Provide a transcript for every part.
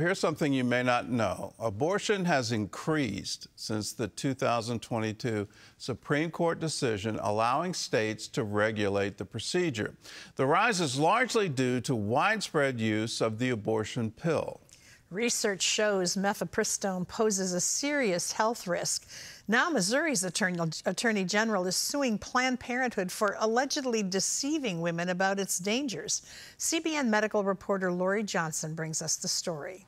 here's something you may not know. Abortion has increased since the 2022 Supreme Court decision allowing states to regulate the procedure. The rise is largely due to widespread use of the abortion pill. Research shows mifepristone poses a serious health risk. Now Missouri's Attorney General is suing Planned Parenthood for allegedly deceiving women about its dangers. CBN medical reporter Lori Johnson brings us the story.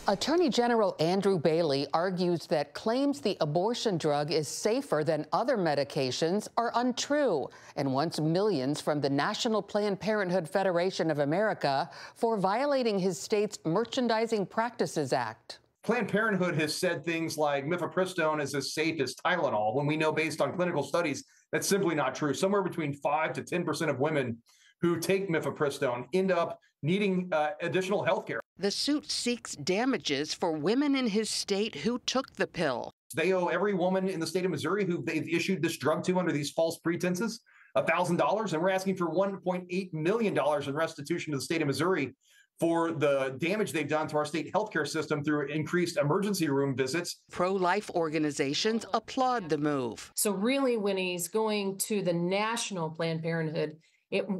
Attorney General Andrew Bailey argues that claims the abortion drug is safer than other medications are untrue and wants millions from the National Planned Parenthood Federation of America for violating his state's Merchandising Practices Act. Planned Parenthood has said things like mifepristone is as safe as Tylenol, when we know based on clinical studies that's simply not true. Somewhere between 5 to 10% of women who take mifepristone end up needing additional health care. The suit seeks damages for women in his state who took the pill. They owe every woman in the state of Missouri who they've issued this drug to under these false pretenses $1,000, and we're asking for $1.8 million in restitution to the state of Missouri for the damage they've done to our state healthcare system through increased emergency room visits. Pro-life organizations applaud the move. So really, when he's going to the National Planned Parenthood,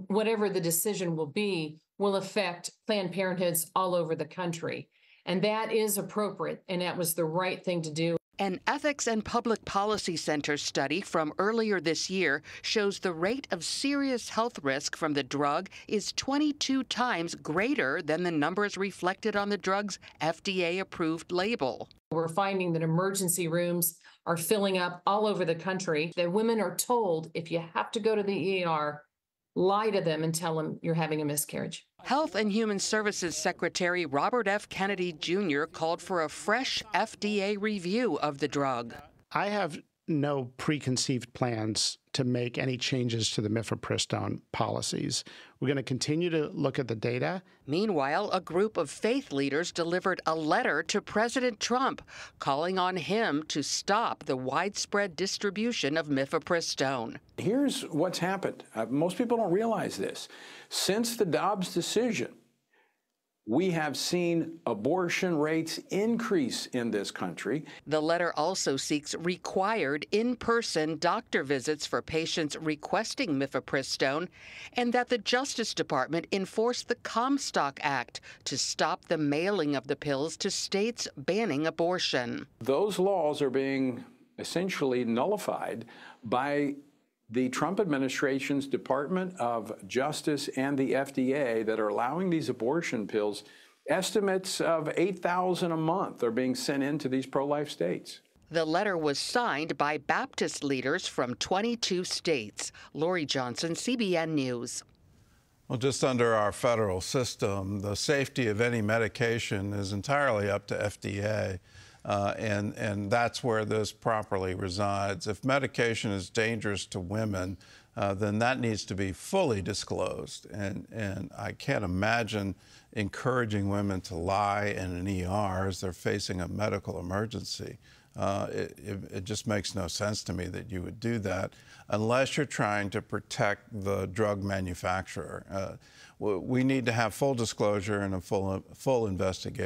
whatever the decision will affect Planned Parenthoods all over the country. And that is appropriate, and that was the right thing to do. An Ethics and Public Policy Center study from earlier this year shows the rate of serious health risk from the drug is 22 times greater than the numbers reflected on the drug's FDA-approved label. We're finding that emergency rooms are filling up all over the country. That women are told, if you have to go to the ER, lie to them and tell them you're having a miscarriage. Health and Human Services Secretary Robert F. Kennedy Jr. called for a fresh FDA review of the drug. I have no preconceived plans to make any changes to the mifepristone policies. We're going to continue to look at the data. Meanwhile, a group of faith leaders delivered a letter to President Trump calling on him to stop the widespread distribution of mifepristone. Here's what's happened. Most people don't realize this. Since the Dobbs decision, we have seen abortion rates increase in this country. The letter also seeks required in-person doctor visits for patients requesting mifepristone, and that the Justice Department enforce the Comstock Act to stop the mailing of the pills to states banning abortion. Those laws are being essentially nullified by the Trump administration's Department of Justice and the FDA that are allowing these abortion pills. Estimates of 8,000 a month are being sent into these pro-life states. The letter was signed by Baptist leaders from 22 states. Lori Johnson, CBN News. Well, just under our federal system, the safety of any medication is entirely up to FDA. And that's where this properly resides. If medication is dangerous to women, then that needs to be fully disclosed. And I can't imagine encouraging women to lie in an ER as they're facing a medical emergency. It just makes no sense to me that you would do that unless you're trying to protect the drug manufacturer. We need to have full disclosure and a full investigation.